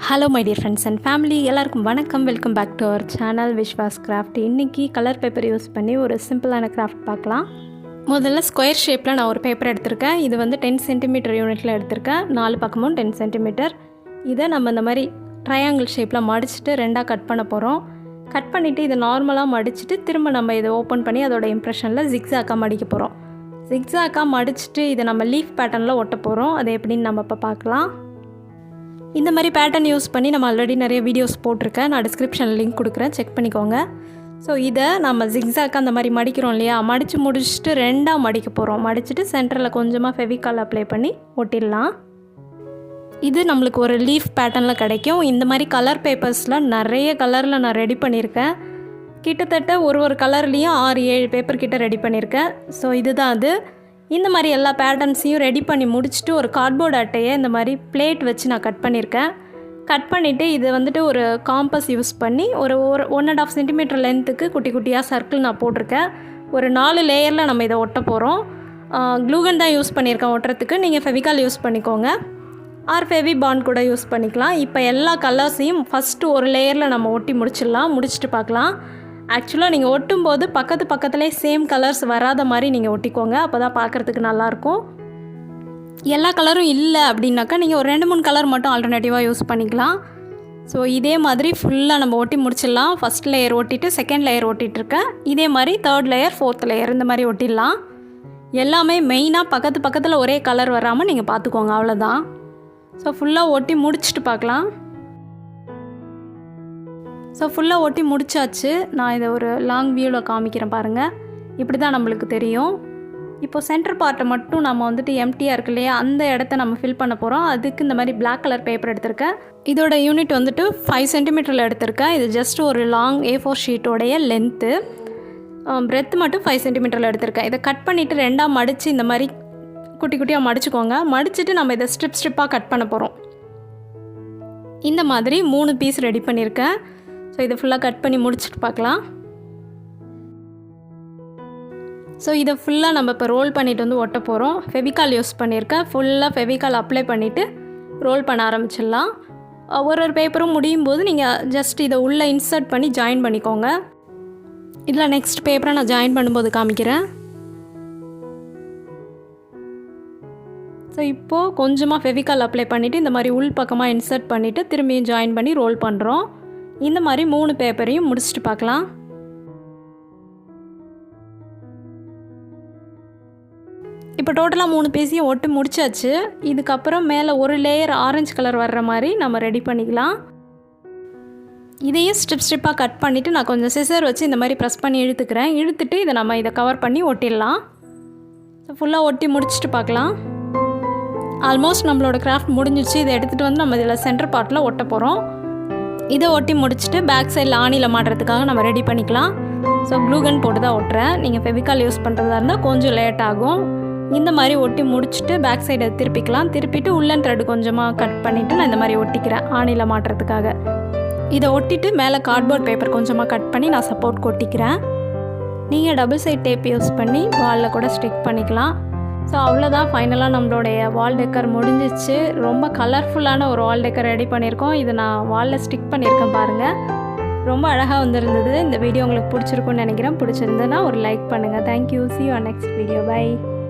Hello my dear friends and family, எல்லாருக்கும் வணக்கம். Welcome back to our channel Vishwas craft. இன்றைக்கி colour paper use பண்ணி ஒரு சிம்பிளான கிராஃப்ட் பார்க்கலாம். முதல்ல ஸ்கொயர் ஷேப்பில் நான் ஒரு பேப்பர் எடுத்திருக்கேன். இது வந்து 10 சென்டிமீட்டர் யூனிட்டில் எடுத்திருக்கேன். 4 பக்கமும் 10 சென்டிமீட்டர். இதை நம்ம இந்த மாதிரி ட்ரையாங்கிள் ஷேப்பில் மடிச்சுட்டு ரெண்டாக கட் பண்ண போகிறோம். கட் பண்ணிவிட்டு இதை நார்மலாக மடிச்சுட்டு திரும்ப நம்ம இதை ஓப்பன் பண்ணி அதோட இம்ப்ரெஷனில் ஜிக்ஸாக்காக மடிக்க போகிறோம். ஜிக்ஸாக்காக மடிச்சுட்டு இதை நம்ம லீஃப் பேட்டர்னில் ஒட்ட போகிறோம். அது எப்படின்னு நம்ம இப்போ பார்க்கலாம். இந்த மாதிரி பேட்டர்ன் யூஸ் பண்ணி நம்ம ஆல்ரெடி நிறைய வீடியோஸ் போட்டிருக்கேன். நான் டிஸ்கிரிப்ஷனில் லிங்க் கொடுக்குறேன், செக் பண்ணிக்கோங்க. ஸோ இதை நம்ம ஜிக்ஸாக்காக அந்த மாதிரி மடிக்கிறோம் இல்லையா, மடித்து முடிச்சுட்டு ரெண்டாக மடிக்க போகிறோம். மடிச்சுட்டு சென்டரில் கொஞ்சமாக ஃபெவிகால் அப்ளை பண்ணி ஒட்டிடலாம். இது நம்மளுக்கு ஒரு லீஃப் பேட்டர்னில் கிடைக்கும். இந்த மாதிரி கலர் பேப்பர்ஸில் நிறைய கலரில் நான் ரெடி பண்ணியிருக்கேன். கிட்டத்தட்ட ஒரு கலர்லேயும் 6-7 பேப்பர் கிட்ட ரெடி பண்ணியிருக்கேன். ஸோ இதுதான் அது. இந்த மாதிரி எல்லா பேட்டர்ன்ஸையும் ரெடி பண்ணி முடிச்சுட்டு ஒரு கார்ட்போர்ட் அட்டையை இந்த மாதிரி பிளேட் வச்சு நான் கட் பண்ணியிருக்கேன். கட் பண்ணிவிட்டு இது வந்துட்டு ஒரு காம்பஸ் யூஸ் பண்ணி ஒரு 1.5 சென்டிமீட்டர் லென்த்துக்கு குட்டி குட்டியாக சர்க்கிள் நான் போட்டிருக்கேன். ஒரு 4 லேயரில் நம்ம இதை ஒட்ட போகிறோம். க்ளூகன் தான் யூஸ் பண்ணியிருக்கேன் ஒட்டுறதுக்கு. நீங்கள் ஃபெவிகால் யூஸ் பண்ணிக்கோங்க, ஆர் ஃபெவி பாண்ட் கூட யூஸ் பண்ணிக்கலாம். இப்போ எல்லா கலர்ஸையும் ஃபஸ்ட்டு ஒரு லேயரில் நம்ம ஒட்டி முடிச்சுட்டு பார்க்கலாம். ஆக்சுவலாக நீங்கள் ஒட்டும்போது பக்கத்துலேயே சேம் கலர்ஸ் வராத மாதிரி நீங்கள் ஒட்டிக்கோங்க. அப்போ தான் பார்க்குறதுக்கு நல்லாயிருக்கும். எல்லா கலரும் இல்லை அப்படின்னாக்கா நீங்கள் ஒரு 2-3 கலர் மட்டும் ஆல்டர்னேட்டிவாக யூஸ் பண்ணிக்கலாம். ஸோ இதே மாதிரி ஃபுல்லாக நம்ம ஒட்டி முடிச்சிடலாம். ஃபஸ்ட் லேயர் ஒட்டிட்டு செகண்ட் லேயர் ஒட்டிகிட்ருக்கேன். இதே மாதிரி 3rd லேயர் 4th லேயர் இந்த மாதிரி ஒட்டிடலாம். எல்லாமே மெயினாக பக்கத்தில் ஒரே கலர் வராமல் நீங்கள் பார்த்துக்கோங்க, அவ்வளோதான். ஸோ ஃபுல்லாக ஒட்டி முடிச்சுட்டு பார்க்கலாம். ஸோ ஃபுல்லாக ஒட்டி முடிச்சாச்சு. நான் இதை ஒரு லாங் வியூவில் காமிக்கிறேன் பாருங்கள். இப்படி தான் நம்மளுக்கு தெரியும். இப்போது சென்டர் பார்ட்டை மட்டும் நம்ம வந்துட்டு எம்டியாக இருக்கு இல்லையா, அந்த இடத்த நம்ம ஃபில் பண்ண போகிறோம். அதுக்கு இந்த மாதிரி பிளாக் கலர் பேப்பர் எடுத்திருக்கேன். இதோட யூனிட் வந்துட்டு 5 சென்டிமீட்டரில் எடுத்திருக்கேன். இது ஜஸ்ட் ஒரு லாங் A4 ஷீட்டோடைய லென்த்து. பிரெத் மட்டும் 5 சென்டிமீட்டரில் எடுத்திருக்கேன். இதை கட் பண்ணிவிட்டு ரெண்டாக மடித்து இந்த மாதிரி குட்டி குட்டியாக மடிச்சுக்கோங்க. மடிச்சுட்டு நம்ம இதை ஸ்ட்ரிப்பாக கட் பண்ண போகிறோம். இந்த மாதிரி 3 பீஸ் ரெடி பண்ணியிருக்கேன். ஸோ இதை ஃபுல்லாக கட் பண்ணி முடிச்சுட்டு பார்க்கலாம். ஸோ இதை ஃபுல்லாக நம்ம இப்போ ரோல் பண்ணிவிட்டு வந்து ஒட்ட போகிறோம். ஃபெவிகால் யூஸ் பண்ணியிருக்கேன். ஃபுல்லாக ஃபெவிகால் அப்ளை பண்ணிவிட்டு ரோல் பண்ண ஆரம்பிச்சிடலாம். ஒரு பேப்பரும் முடியும் போது நீங்கள் ஜஸ்ட் இதை உள்ளே இன்சர்ட் பண்ணி ஜாயின் பண்ணிக்கோங்க. இதில் நெக்ஸ்ட் பேப்பரை நான் ஜாயின் பண்ணும்போது காமிக்கிறேன். ஸோ இப்போது கொஞ்சமாக ஃபெவிகால் அப்ளை பண்ணிவிட்டு இந்த மாதிரி உள் பக்கமாக இன்சர்ட் பண்ணிவிட்டு திரும்பியும் ஜாயின் பண்ணி ரோல் பண்ணுறோம். இந்த மாதிரி 3 பேப்பரையும் முடிச்சுட்டு பார்க்கலாம். இப்போ டோட்டலாக 3 பீஸையும் ஒட்டி முடிச்சாச்சு. இதுக்கப்புறம் மேலே ஒரு லேயர் ஆரஞ்சு கலர் வர்ற மாதிரி நம்ம ரெடி பண்ணிக்கலாம். இதையும் ஸ்ட்ரிப்பாக கட் பண்ணிவிட்டு நான் கொஞ்சம் சிசர் வச்சு இந்த மாதிரி ப்ரெஸ் பண்ணி இழுத்துட்டு இதை கவர் பண்ணி ஒட்டிடலாம். ஸோ ஃபுல்லாக ஒட்டி முடிச்சுட்டு பார்க்கலாம். ஆல்மோஸ்ட் நம்மளோட கிராஃப்ட் முடிஞ்சிச்சு. இதை எடுத்துகிட்டு வந்து நம்ம இதில் சென்டர் பார்ட்டில் ஒட்ட போகிறோம். இதை ஒட்டி முடிச்சுட்டு பேக் சைடில் ஆணியில் மாட்டுறதுக்காக நம்ம ரெடி பண்ணிக்கலாம். ஸோ க்ளூகன் போட்டு தான் ஒட்டுறேன். நீங்கள் ஃபெவிகால் யூஸ் பண்ணுறதா இருந்தால் கொஞ்சம் லேட் ஆகும். இந்த மாதிரி ஒட்டி முடிச்சுட்டு பேக் சைடை திருப்பிட்டு உள்ளன் த்ரெட் கொஞ்சமாக கட் பண்ணிவிட்டு நான் இந்த மாதிரி ஒட்டிக்கிறேன் ஆணியில் மாட்டுறதுக்காக. இதை ஒட்டிட்டு மேலே கார்ட்போர்ட் பேப்பர் கொஞ்சமாக கட் பண்ணி நான் சப்போர்ட் ஒட்டிக்கிறேன். நீங்கள் டபுள் சைட் டேப் யூஸ் பண்ணி வாலில் கூட ஸ்டிக் பண்ணிக்கலாம். ஸோ அவ்வளோதான், ஃபைனலாக நம்மளுடைய வால் டெக்கர் முடிஞ்சிச்சு. ரொம்ப கலர்ஃபுல்லான ஒரு வால் டெக்கர் ரெடி பண்ணியிருக்கோம். இதை நான் வாலில் ஸ்டிக் பண்ணியிருக்கேன் பாருங்கள். ரொம்ப அழகாக வந்திருந்தது. இந்த வீடியோ உங்களுக்கு பிடிச்சிருக்குன்னு நினைக்கிறேன். பிடிச்சிருந்ததுன்னா ஒரு லைக் பண்ணுங்கள். Thank you. See you on next video. Bye.